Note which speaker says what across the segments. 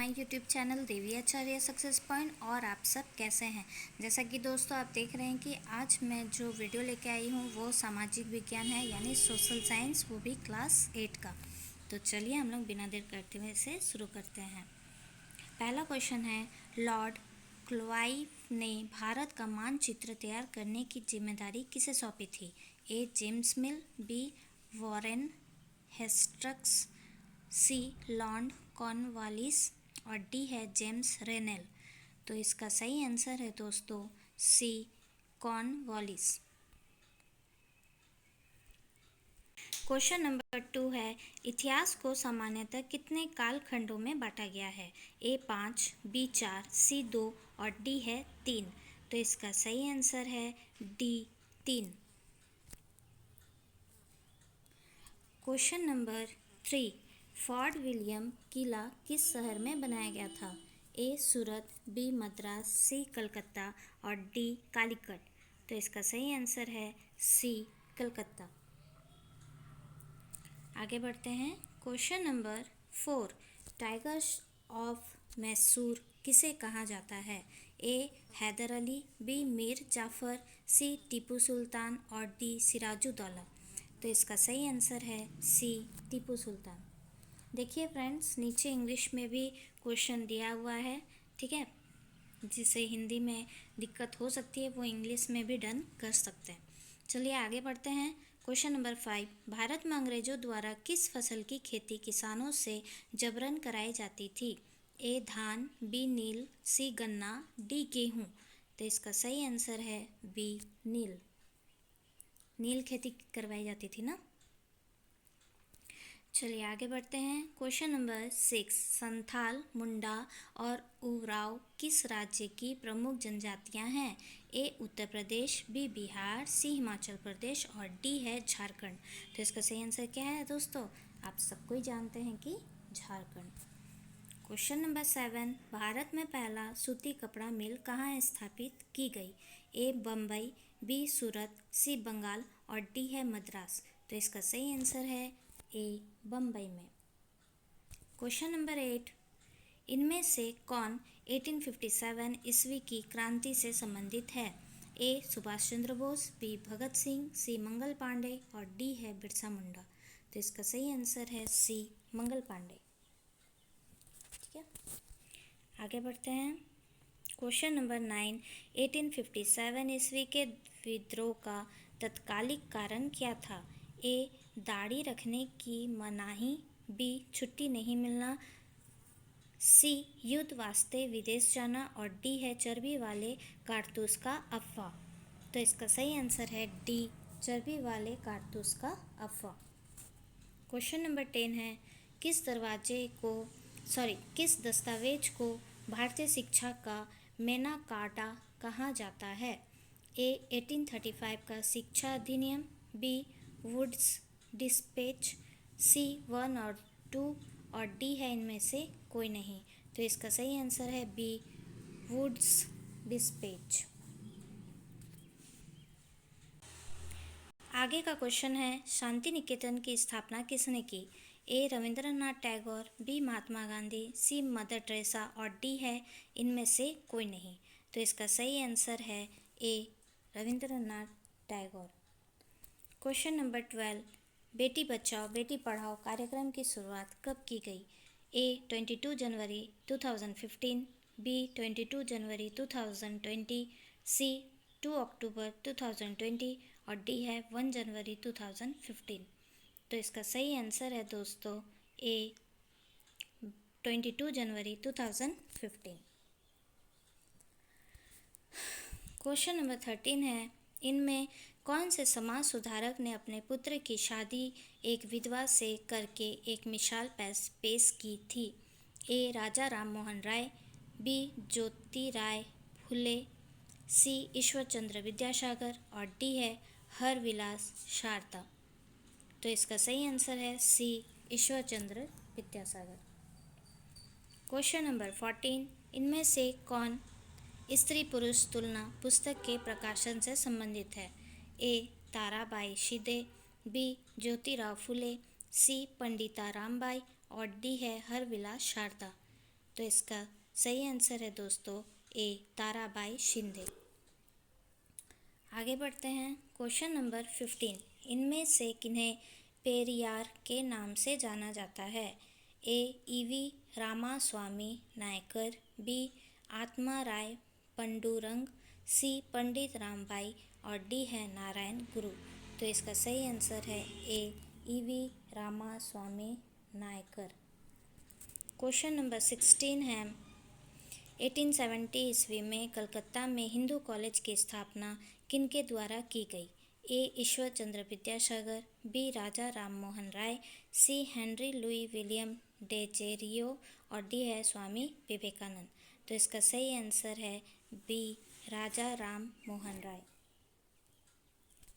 Speaker 1: My YouTube channel Devi Acharya success point. और आप सब कैसे हैं? जैसा कि दोस्तों आप देख रहे हैं कि आज मैं जो वीडियो लेके आई हूँ वो सामाजिक विज्ञान है, यानी सोशल साइंस, वो भी क्लास 8 का। तो चलिए हम लोग बिना देर करते हुए इसे शुरू करते हैं। पहला क्वेश्चन है, लॉर्ड क्लाइव ने भारत का मानचित्र तैयार करने की जिम्मेदारी किसे सौंपी थी? A. James Mill, B. Warren Hastings, C. Lord Cornwallis और डी है जेम्स रेनेल। तो इसका सही आंसर है दोस्तों सी, कॉर्नवालिस। क्वेश्चन नंबर 2 है, इतिहास को सामान्यतः कितने कालखंडों में बांटा गया है? ए 5, बी 4, सी 2 और डी है 3। तो इसका सही आंसर है D 3। Question number 3, Fort William किला किस शहर में बनाया गया था? A Surat, B Madras, C Calcutta और डी कालीकट। तो इसका सही आंसर है सी, कलकत्ता। आगे बढ़ते हैं। Question number 4, tigers of Mysore किसे कहा जाता है? ए हैदर अली, बी मीर जाफ़र, सी टीपू सुल्तान और डी सिराजुद्दौला। तो इसका सही आंसर है सी, टीपू सुल्तान। देखिए फ्रेंड्स, नीचे इंग्लिश में भी क्वेश्चन दिया हुआ है, ठीक है। जिसे हिंदी में दिक्कत हो सकती है वो इंग्लिश में भी डन कर सकते हैं। चलिए आगे बढ़ते हैं। क्वेश्चन नंबर 5, भारत में अंग्रेजों द्वारा किस फसल की खेती किसानों से जबरन कराई जाती थी? ए धान, बी नील, सी गन्ना, डी गेहूँ। तो इसका सही आंसर है बी, नील। नील खेती करवाई जाती थी ना। चलिए आगे बढ़ते हैं। क्वेश्चन नंबर 6, संथाल, मुंडा और उराव किस राज्य की प्रमुख जनजातियां हैं? ए उत्तर प्रदेश, बी बिहार, सी हिमाचल प्रदेश और डी है झारखंड। तो इसका सही आंसर क्या है दोस्तों? आप सबको ही जानते हैं कि झारखंड। क्वेश्चन नंबर 7, भारत में पहला सूती कपड़ा मिल कहाँ स्थापित की गई? ए बम्बई, बी सूरत, सी बंगाल और डी है मद्रास। तो इसका सही आंसर है ए, बम्बई में। क्वेश्चन नंबर 8, इनमें से कौन 1857 ईस्वी की क्रांति से संबंधित है? ए सुभाष चंद्र बोस, बी भगत सिंह, सी मंगल पांडे और डी है बिरसा मुंडा। तो इसका सही आंसर है सी, मंगल पांडे। ठीक है, आगे बढ़ते हैं। क्वेश्चन नंबर 9, 1857 ईस्वी के विद्रोह का तत्कालिक कारण क्या था? ए दाढ़ी रखने की मनाही, बी छुट्टी नहीं मिलना, सी युद्ध वास्ते विदेश जाना और डी है चर्बी वाले कारतूस का अफवाह। तो इसका सही आंसर है डी, चर्बी वाले कारतूस का अफवाह। क्वेश्चन नंबर 10 है, किस दस्तावेज को भारतीय शिक्षा का मैग्ना कार्टा कहा जाता है? ए 1835 का शिक्षा अधिनियम, बी वुड्स डिस्पैच, सी 1 और 2 और डी है इनमें से कोई नहीं। तो इसका सही आंसर है बी, वुड्स डिस्पैच। आगे का क्वेश्चन है, शांति निकेतन की स्थापना किसने की? ए रविंद्रनाथ टैगोर, बी महात्मा गांधी, सी मदर टेरेसा और डी है इनमें से कोई नहीं। तो इसका सही आंसर है ए, रविंद्रनाथ टैगोर। क्वेश्चन नंबर 12, बेटी बचाओ बेटी पढ़ाओ कार्यक्रम की शुरुआत कब की गई? ए 22 जनवरी 2015, बी 22 जनवरी 2020, सी 2 अक्टूबर 2020 और डी है 1 जनवरी 2015। तो इसका सही आंसर है दोस्तों ए, 22 जनवरी 2015। क्वेश्चन नंबर 13 है, इनमें कौन से समाज सुधारक ने अपने पुत्र की शादी एक विधवा से करके एक मिसाल पेश की थी? ए राजा राम मोहन राय, बी ज्योतिराव फुले, सी ईश्वर चंद्र विद्यासागर और डी है हरविलास शारदा। तो इसका सही आंसर है सी, ईश्वर चंद्र विद्यासागर। क्वेश्चन नंबर 14, इनमें से कौन स्त्री पुरुष तुलना पुस्तक के प्रकाशन से संबंधित है? ए ताराबाई शिंदे, बी ज्योतिराव फुले, सी पंडिता रामबाई और डी है हरविलास शारदा। तो इसका सही आंसर है दोस्तों ए ताराबाई शिंदे। आगे बढ़ते हैं। क्वेश्चन नंबर 15, इनमें से किन्हें पेरियार के नाम से जाना जाता है? A EV Ramaswamy Naikar, B आत्मा राय पंडुरंग, सी पंडित रामबाई और डी है नारायण गुरु। तो इसका सही आंसर है A EV Ramaswamy Naicker. Question number 16 है, 1870 ईस्वी में कलकत्ता में हिंदू कॉलेज की स्थापना किनके द्वारा की गई? ए ईश्वर चंद्र विद्यासागर, बी राजा राम मोहन राय, सी हेनरी लुई विलियम डेजेरियो और डी है स्वामी विवेकानंद। तो इसका सही आंसर है बी राजा राम मोहन राय।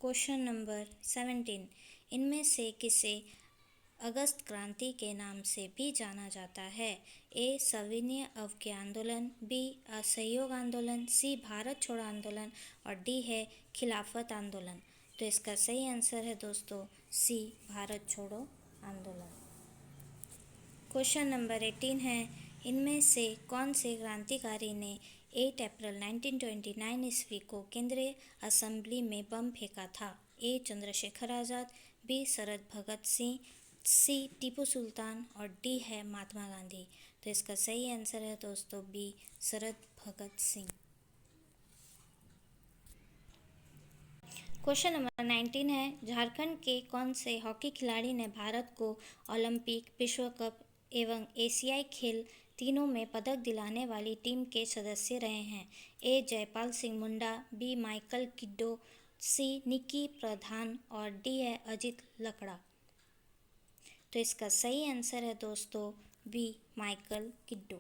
Speaker 1: क्वेश्चन नंबर 17, इनमें से किसे अगस्त क्रांति के नाम से भी जाना जाता है? ए सविनय अवज्ञा आंदोलन, बी असहयोग आंदोलन, सी भारत छोड़ो आंदोलन और डी है खिलाफत आंदोलन। तो इसका सही आंसर है दोस्तों सी भारत छोड़ो आंदोलन। क्वेश्चन नंबर 18 है, इनमें से कौन से क्रांतिकारी ने 8 अप्रैल 1929 ईस्वी को केंद्रीय असेंबली में बम फेंका था? ए चंद्रशेखर आज़ाद, बी शरद भगत सिंह, सी टीपू सुल्तान और डी है महात्मा गांधी। तो इसका सही आंसर है दोस्तों बी शरद भगत सिंह। क्वेश्चन नंबर 19 है, झारखंड के कौन से हॉकी खिलाड़ी ने भारत को ओलंपिक, विश्व कप एवं एशियाई खेल तीनों में पदक दिलाने वाली टीम के सदस्य रहे हैं? ए जयपाल सिंह मुंडा, बी माइकल किड्डो, सी निकी प्रधान और डी है अजित लकड़ा। तो इसका सही आंसर है दोस्तों बी माइकल किड्डो।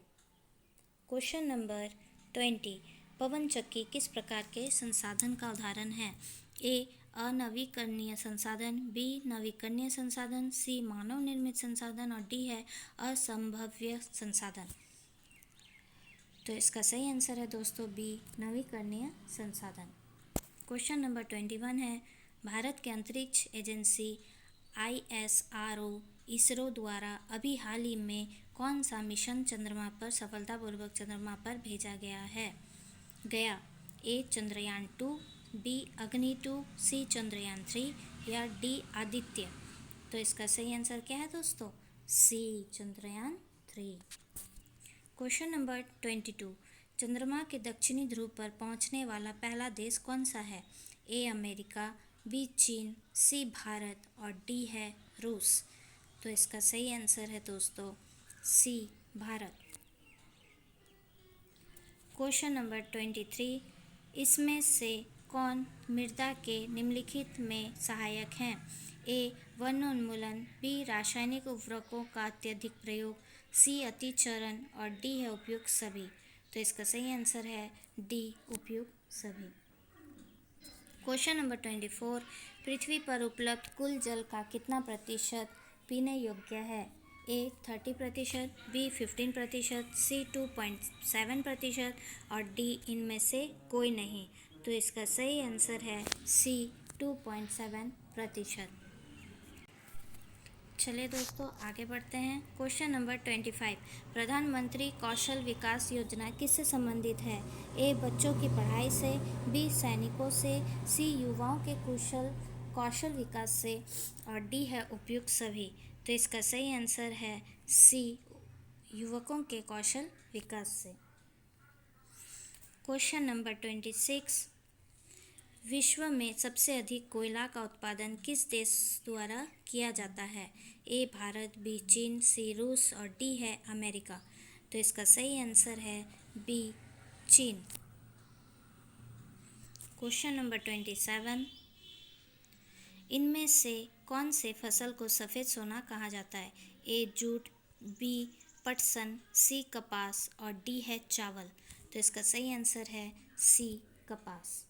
Speaker 1: क्वेश्चन नंबर 20, पवन चक्की किस प्रकार के संसाधन का उदाहरण है? ए अनवीकरणीय संसाधन, बी नवीकरणीय संसाधन, सी मानव निर्मित संसाधन और डी है असंभव्य संसाधन। तो इसका सही आंसर है दोस्तों बी नवीकरणीय संसाधन। क्वेश्चन नंबर 21 है, भारत के अंतरिक्ष एजेंसी ISRO इसरो द्वारा अभी हाल ही में कौन सा मिशन चंद्रमा पर सफलतापूर्वक चंद्रमा पर भेजा गया? ए चंद्रयान 2, बी अग्नि 2, सी चंद्रयान 3 या डी आदित्य। तो इसका सही आंसर क्या है दोस्तों? सी चंद्रयान 3। क्वेश्चन नंबर 22, चंद्रमा के दक्षिणी ध्रुव पर पहुंचने वाला पहला देश कौन सा है? ए अमेरिका, बी चीन, सी भारत और डी है रूस। तो इसका सही आंसर है दोस्तों सी भारत। क्वेश्चन नंबर 23, इसमें से कौन मृदा के निम्नलिखित में सहायक हैं? ए वनोन्मूलन, बी रासायनिक उर्वरकों का अत्यधिक प्रयोग, सी अतिचरण और डी है उपयुक्त सभी। तो इसका सही आंसर है डी उपयुक्त सभी। क्वेश्चन नंबर 24, पृथ्वी पर उपलब्ध कुल जल का कितना प्रतिशत पीने योग्य है? ए 30%, बी 15%, सी 2.7% और डी इनमें से कोई नहीं। तो इसका सही आंसर है सी 2.7%। चलिए दोस्तों आगे बढ़ते हैं। क्वेश्चन नंबर 25, प्रधानमंत्री कौशल विकास योजना किससे संबंधित है? ए बच्चों की पढ़ाई से, बी सैनिकों से, सी युवाओं के कौशल विकास से और डी है उपयुक्त सभी। तो इसका सही आंसर है सी युवकों के कौशल विकास से। क्वेश्चन नंबर 26, विश्व में सबसे अधिक कोयला का उत्पादन किस देश द्वारा किया जाता है? ए भारत, बी चीन, सी रूस और डी है अमेरिका। तो इसका सही आंसर है बी चीन। क्वेश्चन नंबर 27, इनमें से कौन से फसल को सफ़ेद सोना कहा जाता है? ए जूट, बी पटसन, सी कपास और डी है चावल। तो इसका सही आंसर है सी कपास।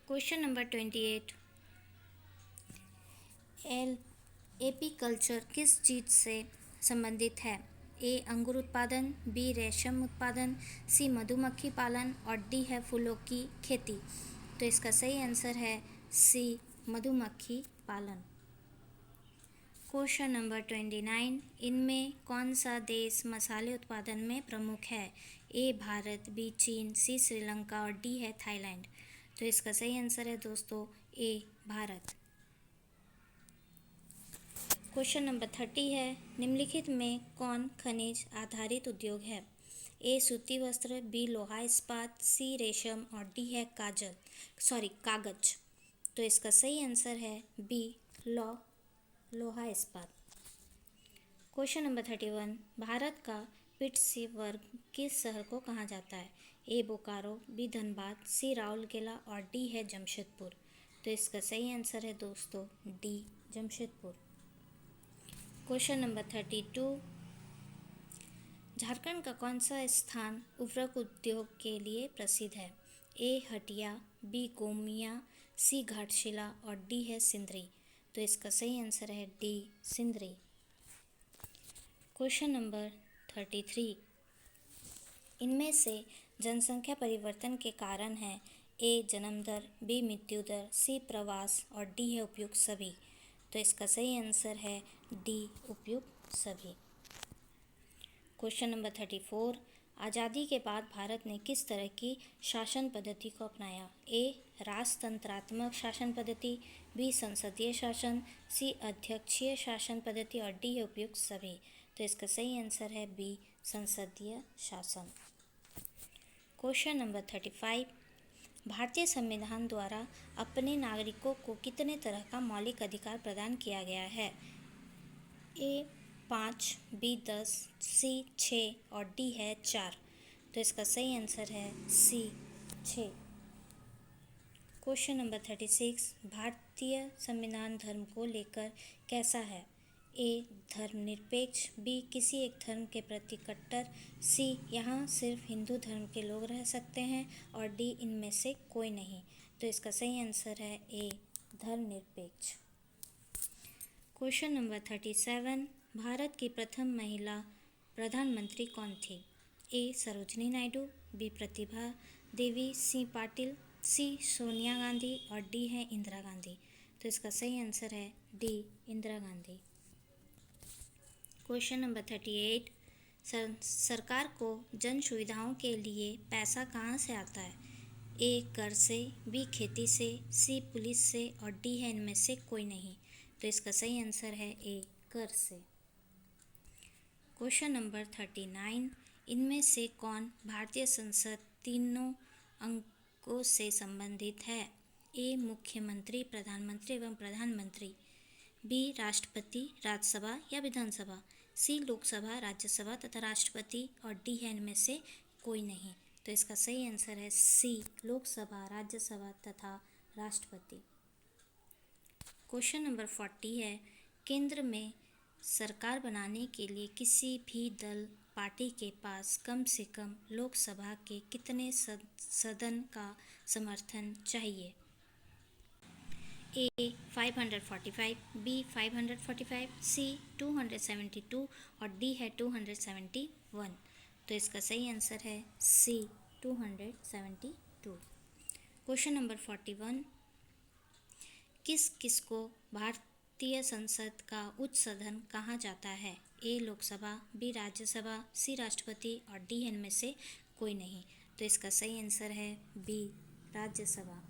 Speaker 1: क्वेश्चन नंबर 28, एपीकल्चर किस चीज़ से संबंधित है? ए अंगूर उत्पादन, बी रेशम उत्पादन, सी मधुमक्खी पालन और डी है फूलों की खेती। तो इसका सही आंसर है सी मधुमक्खी पालन। क्वेश्चन नंबर 29, इनमें कौन सा देश मसाले उत्पादन में प्रमुख है? ए भारत, बी चीन, सी श्रीलंका और डी है थाईलैंड। तो इसका सही आंसर है दोस्तों ए भारत। क्वेश्चन नंबर 30 है, निम्नलिखित में कौन खनिज आधारित उद्योग है? ए सूती वस्त्र, बी लोहा इस्पात, सी रेशम और डी है कागज। तो इसका सही आंसर है बी लोहा इस्पात। क्वेश्चन नंबर 31, भारत का पिट्सबर्ग किस शहर को कहा जाता है? ए बोकारो, बी धनबाद, सी राउरकेला और डी है जमशेदपुर। तो इसका सही आंसर है दोस्तों D Jamshedpur. Question number 32, Jharkhand का कौन सा स्थान उर्वरक उद्योग के लिए प्रसिद्ध है? ए हटिया, बी गोमिया, सी घाटशिला और डी है सिंदरी। तो इसका सही आंसर है डी सिंदरी। क्वेश्चन नंबर 33, इनमें से जनसंख्या परिवर्तन के कारण है? ए जन्म दर, बी मृत्यु दर, सी प्रवास और डी है उपयुक्त सभी। तो इसका सही आंसर है डी उपयुक्त सभी। क्वेश्चन नंबर 34, आज़ादी के बाद भारत ने किस तरह की शासन पद्धति को अपनाया? ए राजतंत्रात्मक शासन पद्धति, बी संसदीय शासन, सी अध्यक्षीय शासन पद्धति और डी है उपयुक्त सभी। तो इसका सही आंसर है बी संसदीय शासन। क्वेश्चन नंबर 35, भारतीय संविधान द्वारा अपने नागरिकों को कितने तरह का मौलिक अधिकार प्रदान किया गया है? ए 5, बी 10, सी 6 और डी है 4। तो इसका सही आंसर है सी 6। क्वेश्चन नंबर 36, भारतीय संविधान धर्म को लेकर कैसा है? ए धर्मनिरपेक्ष, बी किसी एक धर्म के प्रति कट्टर, सी यहाँ सिर्फ हिंदू धर्म के लोग रह सकते हैं और डी इनमें से कोई नहीं। तो इसका सही आंसर है ए धर्मनिरपेक्ष। क्वेश्चन नंबर 37, भारत की प्रथम महिला प्रधानमंत्री कौन थी? ए सरोजिनी नायडू, बी प्रतिभा देवी, सी पाटिल, सी सोनिया गांधी और डी है इंदिरा गांधी। तो इसका सही आंसर है D Indira Gandhi. Question number 38, सरकार को जन सुविधाओं के लिए पैसा कहाँ से आता है? ए कर से, बी खेती से, सी पुलिस से और डी है इनमें से कोई नहीं। तो इसका सही आंसर है ए कर से। क्वेश्चन नंबर 39, इनमें से कौन भारतीय संसद तीनों अंगों से संबंधित है? ए मुख्यमंत्री, प्रधानमंत्री एवं प्रधानमंत्री, बी राष्ट्रपति, राज्यसभा या विधानसभा, सी लोकसभा, राज्यसभा तथा राष्ट्रपति और डी है इनमें से कोई नहीं। तो इसका सही आंसर है सी लोकसभा, राज्यसभा तथा राष्ट्रपति। क्वेश्चन नंबर 40 है, केंद्र में सरकार बनाने के लिए किसी भी दल पार्टी के पास कम से कम लोकसभा के कितने सदन का समर्थन चाहिए? ए 545, बी 545, सी 272 और डी है 271। तो इसका सही आंसर है सी 272। क्वेश्चन नंबर 41, किस किस को भारतीय संसद का उच्च सदन कहा जाता है? ए लोकसभा, बी राज्यसभा, सी राष्ट्रपति और डी इनमें से कोई नहीं। तो इसका सही आंसर है बी राज्यसभा।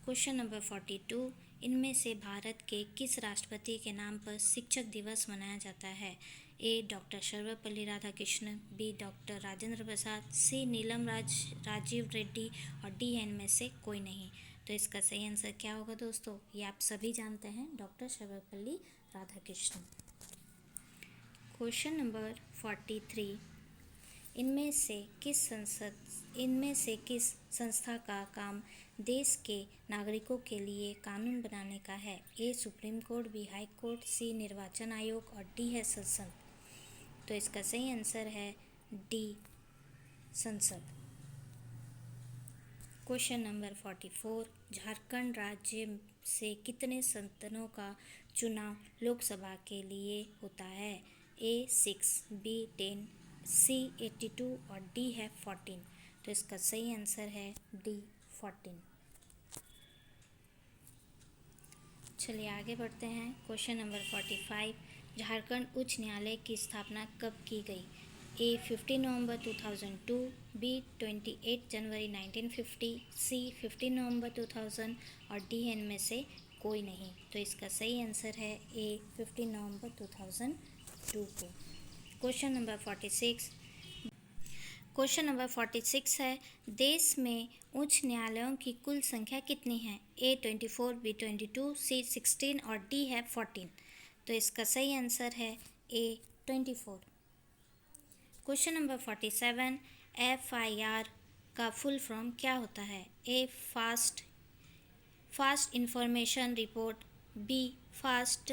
Speaker 1: क्वेश्चन नंबर 42, इनमें से भारत के किस राष्ट्रपति के नाम पर शिक्षक दिवस मनाया जाता है? A doctor Sarvepalli Radhakrishnan, B doctor Rajendra Prasad, C Neelam Rajeev Reddy और डी इनमें से कोई नहीं। तो इसका सही आंसर क्या होगा दोस्तों? ये आप सभी जानते हैं, doctor Sarvepalli Radhakrishnan. Question number 43, इनमें से किस संस्था का काम देश के नागरिकों के लिए कानून बनाने का है? A supreme court, B high court, C निर्वाचन आयोग और डी है संसद। तो इसका सही आंसर है डी संसद। क्वेश्चन नंबर 44, झारखंड राज्य से कितने संसदों का चुनाव लोकसभा के लिए होता है? ए 6, बी 10, सी 82 और डी है 14। तो इसका सही आंसर है डी 14। चलिए आगे बढ़ते हैं। क्वेश्चन नंबर 45, झारखंड उच्च न्यायालय की स्थापना कब की गई? ए 15 नवंबर 2002, बी 28 जनवरी 1950, सी 15 नवंबर 2000 और डी है इनमें से कोई नहीं। तो इसका सही आंसर है ए 15 नवंबर 2002 को। क्वेश्चन नंबर 46, क्वेश्चन नंबर 46 है, देश में उच्च न्यायालयों की कुल संख्या कितनी है? ए 24, बी 22, सी 16 और डी है 14। तो इसका सही आंसर है ए 24। क्वेश्चन नंबर 47, FIR का फुल फॉर्म क्या होता है? A fast information report, B fast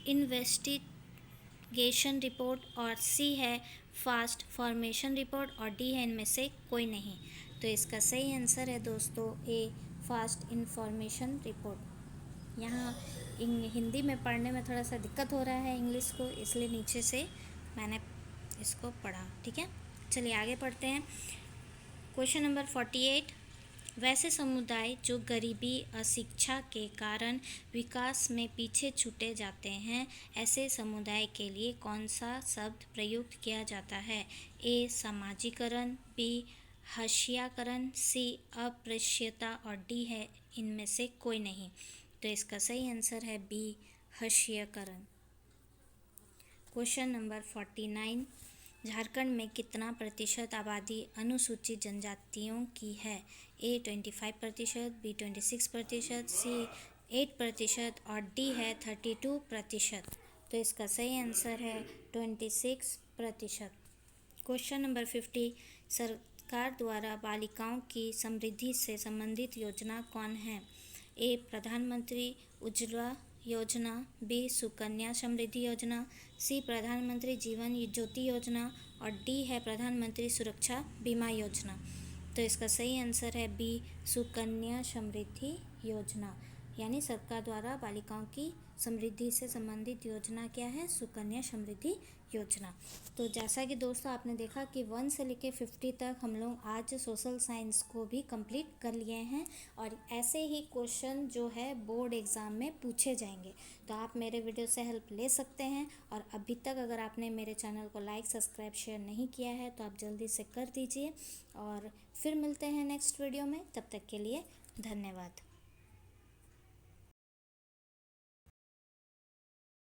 Speaker 1: investigation report और सी है फास्ट फॉर्मेशन रिपोर्ट और डी है इनमें से कोई नहीं। तो इसका सही आंसर है दोस्तों ए फास्ट इंफॉर्मेशन रिपोर्ट। यहाँ हिंदी में पढ़ने में थोड़ा सा दिक्कत हो रहा है इंग्लिश को, इसलिए नीचे से मैंने इसको पढ़ा। ठीक है, चलिए आगे पढ़ते हैं। क्वेश्चन नंबर 48, वैसे समुदाय जो गरीबी अशिक्षा के कारण विकास में पीछे छूटे जाते हैं, ऐसे समुदाय के लिए कौन सा शब्द प्रयुक्त किया जाता है? ए समाजीकरण, बी हशियाकरण, सी अस्पृश्यता और डी है इनमें से कोई नहीं। तो इसका सही आंसर है बी हशियाकरण। क्वेश्चन नंबर 49, झारखंड में कितना प्रतिशत आबादी अनुसूचित जनजातियों की है? ए 25%, बी 26%, सी 8% और डी है 32%। तो इसका सही आंसर है 26%। क्वेश्चन नंबर 50, सरकार द्वारा बालिकाओं की समृद्धि से संबंधित योजना कौन है? ए प्रधानमंत्री उज्ज्वला योजना, बी सुकन्या समृद्धि योजना, सी प्रधानमंत्री जीवन ज्योति योजना और डी है प्रधानमंत्री सुरक्षा बीमा योजना। तो इसका सही आंसर है बी सुकन्या समृद्धि योजना। यानी सरकार द्वारा बालिकाओं की समृद्धि से संबंधित योजना क्या है? सुकन्या समृद्धि योजना। तो जैसा कि दोस्तों आपने देखा कि 1 से लेकर 50 तक हम लोग आज सोशल साइंस को भी कंप्लीट कर लिए हैं और ऐसे ही क्वेश्चन जो है बोर्ड एग्ज़ाम में पूछे जाएंगे। तो आप मेरे वीडियो से हेल्प ले सकते हैं और अभी तक अगर आपने मेरे चैनल को लाइक सब्सक्राइब शेयर नहीं किया है तो आप जल्दी से कर दीजिए और फिर मिलते हैं नेक्स्ट वीडियो में। तब तक के लिए धन्यवाद।